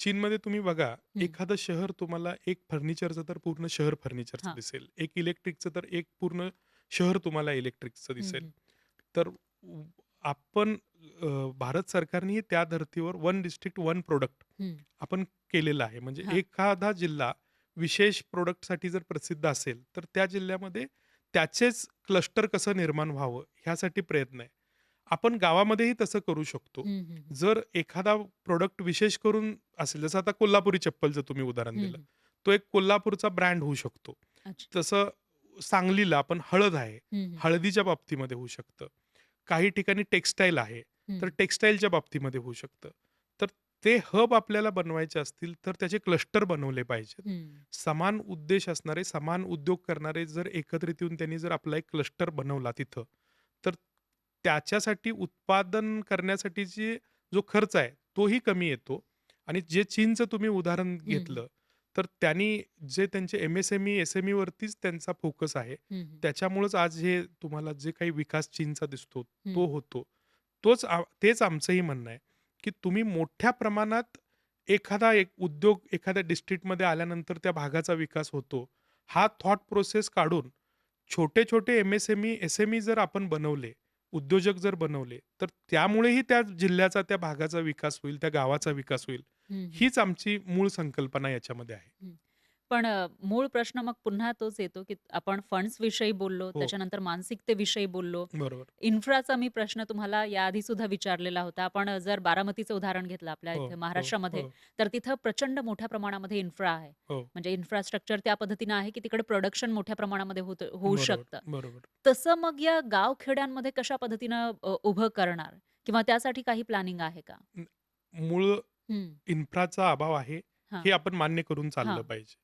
चीनमध्ये तुम्ही बघा, हं. एखादं शहर तुम्हाला एक फर्निचरचं तर पूर्ण शहर फर्निचरचं हां. दिसेल. एक इलेक्ट्रिकचं तर एक पूर्ण शहर तुम्हाला इलेक्ट्रिकचं हं, दिसेल. हं. तर आपण भारत सरकारनेही त्या धर्तीवर वन डिस्ट्रिक्ट वन प्रोडक्ट हं. आपण केलेलं आहे. म्हणजे हां. एखादा जिल्हा विशेष प्रोडक्टसाठी जर प्रसिद्ध असेल, तर त्या जिल्ह्यामध्ये त्याचेच क्लस्टर कसं निर्माण व्हावं, ह्यासाठी प्रयत्न आहे. आपण गावामध्येही तसं करू शकतो. हं, हं, हं. जर एखादा प्रॉडक्ट विशेष करून असेल, जसं आता कोल्हापुरी चप्पलचं तुम्ही उदाहरण हं, दिलं. हं. तो एक कोल्हापूरचा ब्रँड होऊ शकतो. अच्छा. तसं सांगलीला आपण हळद आहे. हं, हं. हळदीच्या बाबतीमध्ये होऊ शकतं. काही ठिकाणी टेक्सटाईल आहे. हं. तर टेक्सटाईलच्या बाबतीमध्ये होऊ शकतं. तर ते हब आपल्याला बनवायचे असतील, तर त्याचे क्लस्टर बनवले पाहिजेत. हं. समान उद्देश असणारे, समान उद्योग करणारे जर एकत्रित येऊन त्यांनी जर आपला एक क्लस्टर बनवला तिथं, तर त्याच्यासाठी उत्पादन करण्यासाठीची जो खर्च आहे, तोही कमी येतो आणि जे चीनचं तुम्ही उदाहरण हं, हं. घेतलं, तर त्यांनी जे त्यांचे एम-एस-एम-ई, एस-एम-ई वरतीच त्यांचा फोकस आहे. हं, हं. त्याच्यामुळेच आज हे तुम्हाला जे काही विकास चीनचा दिसतो, हं. तो होतो. तेच आमचंही म्हणणं आहे, की तुम्ही मोठ्या प्रमाणात एखादा एक उद्योग एखाद्या डिस्ट्रिक्टमध्ये आल्यानंतर त्या भागाचा विकास होतो. हा थॉट प्रोसेस काढून छोटे-छोटे एम-एस-एम-ई, एस-एम-ई जर आपण बनवले, उद्योजक जर बनवले, तर त्यामुळेही त्या जिल्ह्याचा, त्या भागाचा विकास होईल, त्या गावाचा विकास होईल. हं, हं. हीच आमची मूळ संकल्पना याच्यामध्ये आहे. हं. पण मूळ प्रश्न मग पुन्हा तोच येतो, की आपण फंड्सविषयी बोललो, हो, त्याच्यानंतर मानसिकतेविषयी बोललो. बरोबर. इन्फ्राचा मी प्रश्न तुम्हाला याआधी सुद्धा विचारलेला होता. आपण जर बारामतीचं उदाहरण घेतलं आपल्या हो, इथे हो, महाराष्ट्रामध्ये, हो, तर तिथं प्रचंड मोठ्या प्रमाणामध्ये इन्फ्रा आहे. हो. म्हणजे इन्फ्रास्ट्रक्चर त्या पद्धतीनं आहे, की तिकडे प्रोडक्शन मोठ्या प्रमाणामध्ये होऊ बरोबर, शकतं. बरोबर. तसं मग या गावखेड्यांमध्ये कशा पद्धतीनं उभं करणार किंवा त्यासाठी काही प्लॅनिंग आहे का? न मूळ हं. इन्फ्राचा अभाव आहे, हां. हे आपण मान्य करून चाललं हां. पाहिजे.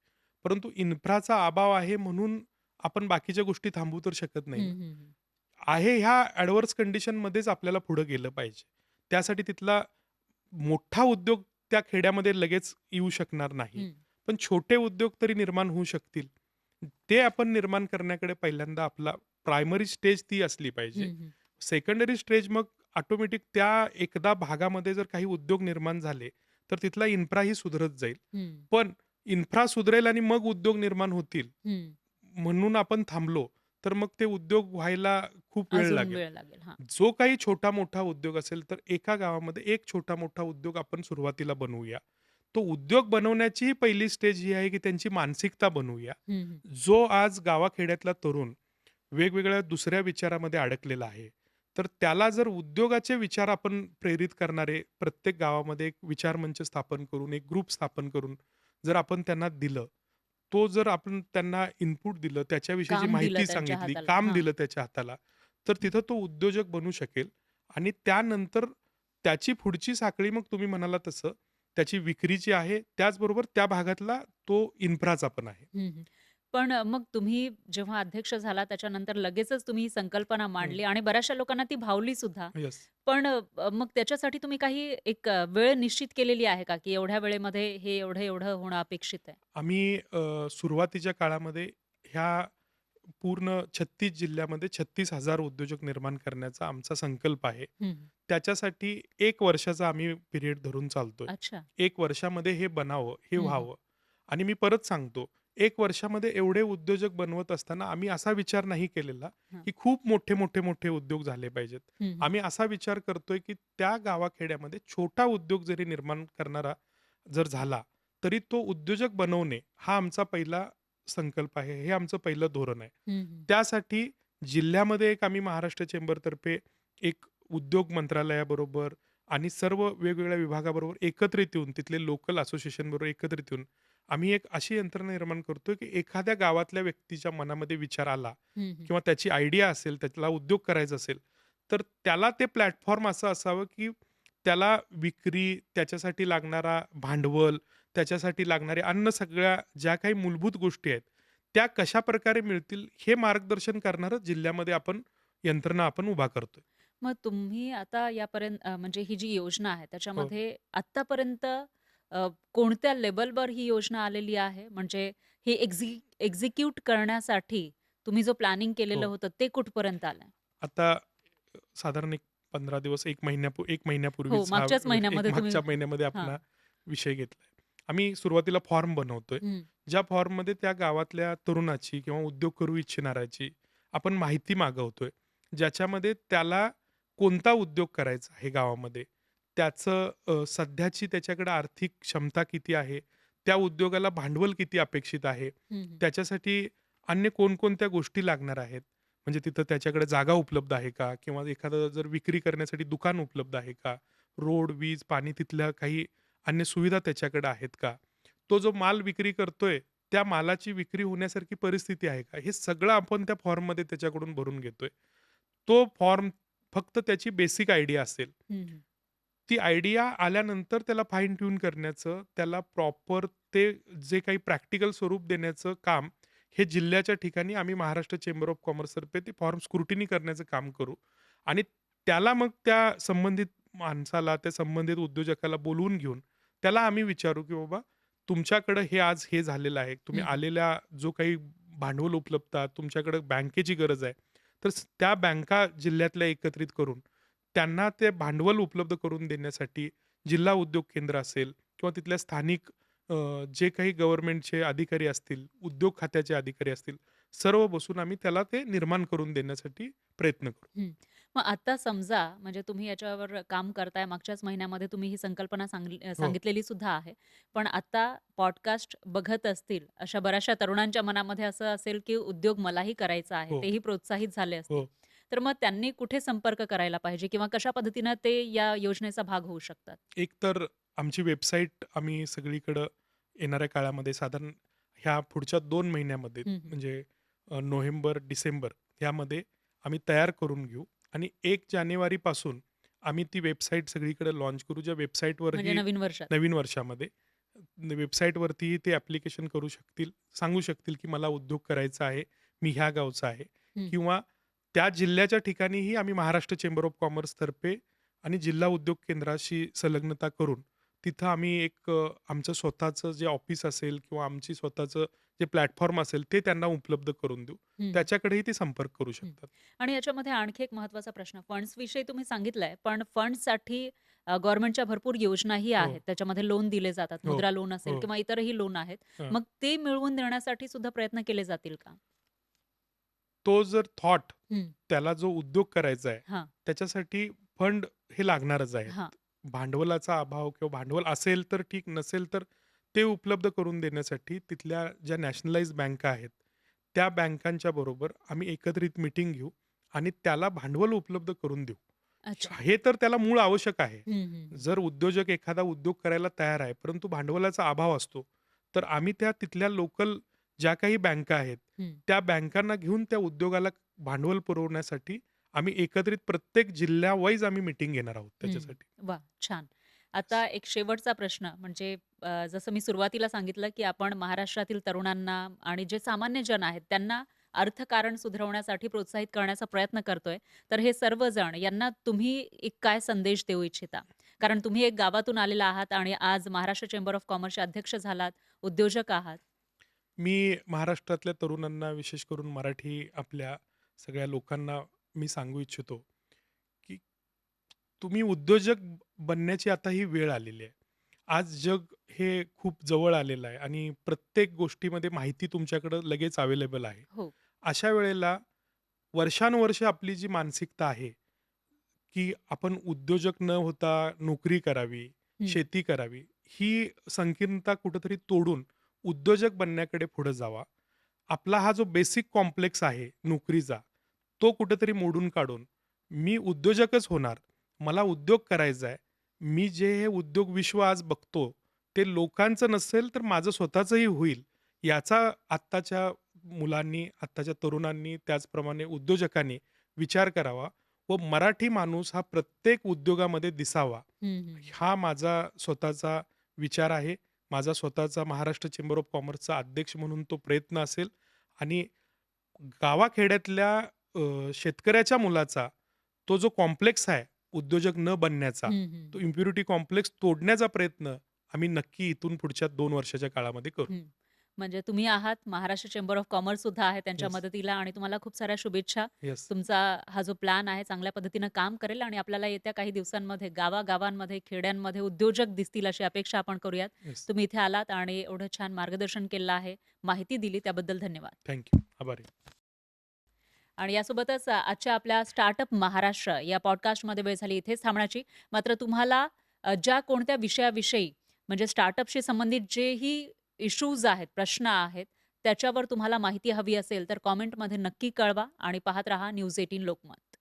परंतु इन्फ्राचा अभाव आहे म्हणून आपण बाकीच्या गोष्टी थांबवू तर शकत नाही हं, ना. हं, हं. आहे ह्या ॲडव्हर्स कंडिशनमध्येच आपल्याला पुढे गेलं पाहिजे. त्यासाठी तिथला मोठा उद्योग त्या खेड्यामध्ये लगेच येऊ शकणार नाही. हं. पण छोटे उद्योग तरी निर्माण होऊ शकतील. ते आपण निर्माण करण्याकडे पहिल्यांदा आपला प्रायमरी स्टेज ती असली पाहिजे. हं, हं. सेकंडरी स्टेज मग ऑटोमॅटिक त्या एकदा भागामध्ये जर काही उद्योग निर्माण झाले, तर तिथला इन्फ्राही सुधरत जाईल. हं, पण इन्फ्रा सुधरेल आणि मग उद्योग निर्माण होतील, हं. म्हणून आपण थांबलो, तर मग ते उद्योग व्हायला खूप वेळ अजून लागेल. वेळ लागेल. हां. जो काही छोटा-मोठा उद्योग असेल, तर एका गावामध्ये एक छोटा-मोठा उद्योग आपण सुरुवातीला बनवूया. तो उद्योग बनवण्याची पहिली स्टेज ही आहे, की त्यांची मानसिकता बनवूया. हं, हं. जो आज गावाखेड्यातला तरुण वेगवेगळ्या दुसऱ्या विचारामध्ये अडकलेला आहे, तर त्याला जर उद्योगाचे विचार आपण प्रेरित करणारे प्रत्येक गावामध्ये एक विचारमंच स्थापन करून, एक ग्रुप स्थापन करून जर आपण त्यांना दिलं, तो जर आपण त्यांना इनपुट दिलं, त्याच्याविषयीची काम दिलं माहिती त्यांच्या सांगितली, हाताला. काम हां. दिलं त्याच्या हाताला, तर तिथं तो उद्योजक बनू शकेल आणि त्यानंतर त्याची पुढची साखळी मग तुम्ही म्हणाला तसं त्याची विक्रीची आहे, त्याचबरोबर त्या भागातला तो इन्फ्राचा पण आहे. हं, हं. पण मग तुम्ही जेव्हा अध्यक्ष झाला त्याच्यानंतर लगेचच तुम्ही ही संकल्पना हं. मांडली आणि बऱ्याचशा लोकांना ती भावली सुद्धा. येस. पण मग त्याच्यासाठी तुम्ही काही एक वेळ निश्चित केलेली आहे का, की एवढ्या वेळेमध्ये हे एवढं-एवढं होणं अपेक्षित आहे? आम्ही सुरुवातीच्या काळामध्ये ह्या पूर्ण 36 जिल्ह्यामध्ये 36,000 उद्योजक निर्माण करण्याचा आमचा संकल्प आहे. हं, हं. त्याच्यासाठी 1 वर्षाचा आम्ही पिरियड धरून चालतोय. अच्छा. 1 वर्षामध्ये हे बनावं, हे हं, हं. व्हावं आणि मी परत सांगतो, 1 वर्षामध्ये एवढे उद्योजक बनवत असताना आम्ही असा विचार नाही केलेला, हां. की खूप मोठे उद्योग झाले पाहिजेत. हं, हं. आम्ही असा विचार करतोय, की त्या गावाखेड्यामध्ये छोटा उद्योग जरी निर्माण करणारा जर झाला, तरी तो उद्योजक बनवणे हा आमचा पहिला संकल्प आहे. हे आमचं पहिलं धोरण आहे. हं, हं. त्यासाठी जिल्ह्यामध्ये एक आम्ही महाराष्ट्र चेंबरतर्फे एक उद्योग मंत्रालयाबरोबर आणि सर्व वेगवेगळ्या विभागाबरोबर एकत्रित येऊन, तिथले लोकल असोसिएशनबरोबर एकत्रित येऊन, आम्ही एक अशी यंत्रणा निर्माण करतोय, की एखाद्या गावातल्या व्यक्तीच्या मनामध्ये विचार आला हं, हं. किंवा त्याची आयडिया असेल, त्याला उद्योग करायचा असेल, तर त्याला ते प्लॅटफॉर्म असं असावं, की त्याला विक्री, त्याच्यासाठी लागणारा भांडवल, त्याच्यासाठी लागणारे अन्न सगळ्या ज्या काही मूलभूत गोष्टी आहेत, त्या कशाप्रकारे मिळतील हे मार्गदर्शन करणारं जिल्ह्यामध्ये आपण यंत्रणा आपण उभा करतोय. मग तुम्ही आता यापर्यंत म्हणजे ही जी योजना आहे हो, त्याच्यामध्ये आत्तापर्यंत कोणत्या लेव्हलवर ही योजना आलेली आहे? म्हणजे हे एक्झिक्यूट करण्यासाठी तुम्ही जो प्लॅनिंग केलेलं हो. होतं ते कुठपर्यंत आलंय? आता साधारण एक 15 दिवस, 1 हो, महिन्यापूर्वीच हा मागच्याच एक महिन्यामध्ये तुम्ही मागच्या महिन्यामध्ये आपण हां. हा विषय घेतलाय. आम्ही सुरुवातीला फॉर्म बनवतोय. हं, ज्या फॉर्ममध्ये त्या गावातल्या तरुणाची किंवा उद्योग करू इच्छिणाऱ्याची आपण माहिती मागवतोय. ज्याच्यामध्ये त्याला कोणता उद्योग करायचा आहे गावामध्ये, त्याचं सध्याची त्याच्याकडे आर्थिक क्षमता किती आहे, त्या उद्योगाला भांडवल किती अपेक्षित आहे, हं, हं. त्याच्यासाठी अन्य कोणकोणत्या गोष्टी लागणार आहेत. म्हणजे तिथं त्याच्याकडे जागा उपलब्ध आहे का? किंवा एखादं जर विक्री करण्यासाठी दुकान उपलब्ध आहे का? रोड, वीज, पाणी तिथल्या काही अन्य सुविधा त्याच्याकडे आहेत का? तो जो माल विक्री करतोय, त्या मालाची विक्री होण्यासारखी परिस्थिती आहे का? हे सगळं आपण त्या फॉर्ममध्ये त्याच्याकडून भरून घेतोय. तो फॉर्म फक्त त्याची बेसिक आयडिया असेल. हं, हं. ती आयडिया आल्यानंतर त्याला फाईन ट्यून करण्याचं, त्याला प्रॉपर ते जे काही प्रॅक्टिकल स्वरूप देण्याचं काम, हे जिल्ह्याच्या ठिकाणी आम्ही महाराष्ट्र चेंबर ऑफ कॉमर्सतर्फे ते फॉर्म स्क्रुटिनी करण्याचं काम करू आणि त्याला मग त्या संबंधित माणसाला, त्या संबंधित उद्योजकाला बोलवून घेऊन, त्याला आम्ही विचारू, की "बाबा तुमच्याकडं हे आज हे झालेलं आहे. तुम्ही हं, हं. आलेल्या जो काही भांडवल उपलब्धता, तुमच्याकडे बँकेची गरज आहे. तर त्या बँका जिल्ह्यातल्या एकत्रित करून त्यांना ते भांडवल उपलब्ध करून देण्यासाठी जिल्हा उद्योग केंद्र असेल किंवा तिथल्या स्थानिक जे काही गव्हर्नमेंटचे अधिकारी असतील, उद्योग खात्याचे अधिकारी असतील, सर्व बसून आम्ही त्याला ते निर्माण करून देण्यासाठी प्रयत्न करू. हं. मग आता समजा म्हणजे तुम्ही याच्यावर काम करताय. मागच्याच महिन्यामध्ये तुम्ही ही संकल्पना हो, सांगितलेली सुद्धा आहे. पण आता पॉडकास्ट बघत असतील, अशा बऱ्याचशा तरुणांच्या मनामध्ये असं असेल, की उद्योग मलाही करायचा आहे. हो, तेही प्रोत्साहित झाले असतील. हो. तर मग त्यांनी कुठे संपर्क करायला पाहिजे किंवा कशा पद्धतीनं ते या योजनेचा भाग होऊ शकतात? एक तर आमची वेबसाईट आम्ही सगळीकडं येणाऱ्या काळामध्ये साधारण ह्या पुढच्या 2 महिन्यामध्ये हं, हं. म्हणजे नोव्हेंबर, डिसेंबर ह्यामध्ये आम्ही तयार करून घेऊ आणि 1 जानेवारीपासून आम्ही ती वेबसाईट सगळीकडे लॉन्च करू. ज्या म्हणजे वेबसाईटवरही नवीन वर्षात. नवीन वर्षामध्ये वेबसाईटवरतीही ते ॲप्लिकेशन करू शकतील, सांगू शकतील, की मला उद्योग करायचा आहे, मी ह्या गावचा आहे हं, किंवा त्या जिल्ह्याच्या ठिकाणीही आम्ही महाराष्ट्र चेंबर ऑफ कॉमर्सतर्फे आणि जिल्हा उद्योग केंद्राशी संलग्नता करून तिथं आम्ही एक आमचं स्वतःचं जे ऑफिस असेल किंवा आमची स्वतःचं जे प्लॅटफॉर्म असेल ते त्यांना उपलब्ध करून देऊ. हं. त्याच्याकडेही ते संपर्क करू शकतात. आणि याच्यामध्ये आणखी एक महत्त्वाचा प्रश्न, फंड्सविषयी तुम्ही सांगितलंय, पण फंड्ससाठी गव्हर्नमेंटच्या भरपूर योजनाही हो, आहेत. त्याच्यामध्ये लोन दिले जातात. हो, मुद्रा लोन असेल हो. किंवा इतरही लोन आहेत. हां. मग ते मिळवून देण्यासाठी सुद्धा प्रयत्न केले जातील का? तो जर थॉट हं. त्याला जो उद्योग करायचा आहे, हां, त्याच्यासाठी फंड हे लागणारच आहेत. हां. भांडवलाचा अभाव किंवा भांडवल असेल तर ठीक, नसेल तर ते उपलब्ध करून देण्यासाठी तिथल्या ज्या नॅशनलाइज बँका आहेत, त्या बँकांच्या बरोबर आम्ही एकत्रित मीटिंग घेऊ आणि त्याला भांडवल उपलब्ध करून देऊ. अच्छा. हे तर त्याला मूळ आवश्यक आहे. हं, हं, हं. जर उद्योजक एखादा उद्योग करायला तयार आहे, परंतु भांडवलाचा अभाव असतो, तर आम्ही त्या तिथल्या लोकल ज्या काही बँका आहेत, हं. त्या बँकांना घेऊन त्या उद्योगाला भांडवल पुरवण्यासाठी आम्ही एकत्रित प्रत्येक जिल्ह्यावाईज आम्ही मीटिंग घेणार आहोत हं. त्याच्यासाठी. वाह! छान. आता एक शेवटचा प्रश्न म्हणजे जसं मी सुरुवातीला सांगितलं, की आपण महाराष्ट्रातील तरुणांना आणि जे सामान्य जन आहेत त्यांना अर्थकारण सुधारवण्यासाठी प्रोत्साहित करण्याचा प्रयत्न करतोय. तर हे सर्वजण यांना तुम्ही एक काय संदेश देऊ इच्छिता? कारण तुम्ही एक गावातून आलेला आहात आणि आज महाराष्ट्र चेंबर ऑफ कॉमर्सचे अध्यक्ष झालात, उद्योजक आहात. मी महाराष्ट्रातल्या तरुणांना, विशेष करून मराठी आपल्या सगळ्या लोकांना मी सांगू इच्छितो, की तुम्ही उद्योजक बनण्याची आता ही वेळ आलेली आहे. आज जग हे खूप जवळ आलेलं आहे आणि प्रत्येक गोष्टीमध्ये माहिती तुमच्याकडं लगेच अवेलेबल आहे. हो. अशा वेळेला वर्षानुवर्ष आपली जी मानसिकता आहे, की आपण उद्योजक न होता नोकरी करावी, हं. शेती करावी, ही संकीर्णता कुठेतरी तोडून उद्योजक बनण्याकडे पुढे जावा. आपला हा जो बेसिक कॉम्प्लेक्स आहे नोकरीचा, तो कुठेतरी मोडून काढून मी उद्योजकच होणार. मला उद्योग करायचा आहे. मी जे हे उद्योग विश्व आज बघतो, ते लोकांचं नसेल तर माझं स्वतःचंही होईल. याचा आत्ताच्या मुलांनी, आत्ताच्या तरुणांनी, त्याचप्रमाणे उद्योजकांनी विचार करावा व मराठी माणूस हा प्रत्येक उद्योगामध्ये दिसावा. हं, हं. हा माझा स्वतःचा विचार आहे. माझा स्वतःचा महाराष्ट्र चेंबर ऑफ कॉमर्सचा अध्यक्ष म्हणून तो प्रयत्न असेल आणि गावाखेड्यातल्या शेतकऱ्याच्या मुलाचा तो जो कॉम्प्लेक्स आहे उद्योजक न बनण्याचा, हं, हं. तो इम्प्युरिटी कॉम्प्लेक्स तोडण्याचा प्रयत्न आम्ही नक्की इथून पुढच्या 2 वर्षाच्या काळामध्ये करू. हं. म्हणजे तुम्ही आहात, महाराष्ट्र चेंबर ऑफ कॉमर्स सुद्धा आहे त्यांच्या येस, मदतीला आणि तुम्हाला खूप साऱ्या शुभेच्छा. येस. तुमचा हा जो प्लॅन आहे चांगल्या पद्धतीनं काम करेल आणि आपल्याला येत्या काही दिवसांमध्ये गावागावांमध्ये, खेड्यांमध्ये उद्योजक दिसतील अशी अपेक्षा आपण करूयात. येस. तुम्ही इथे आलात आणि एवढं छान मार्गदर्शन केलं आहे, माहिती दिली त्याबद्दल धन्यवाद. Thank you. आभारी आहे. आणि यासोबतच आजच्या आपल्या स्टार्टअप महाराष्ट्र या पॉडकास्टमध्ये वेळ झाली इथेच थांबण्याची. मात्र तुम्हाला ज्या कोणत्या विषयाविषयी म्हणजे स्टार्टअपशी संबंधित जेही इश्यूज आहेत, प्रश्न आहेत, त्याच्यावर तुम्हाला माहिती हवी असेल तर कॉमेंटमध्ये नक्की कळवा आणि पाहत रहा न्यूज 18 लोकमत.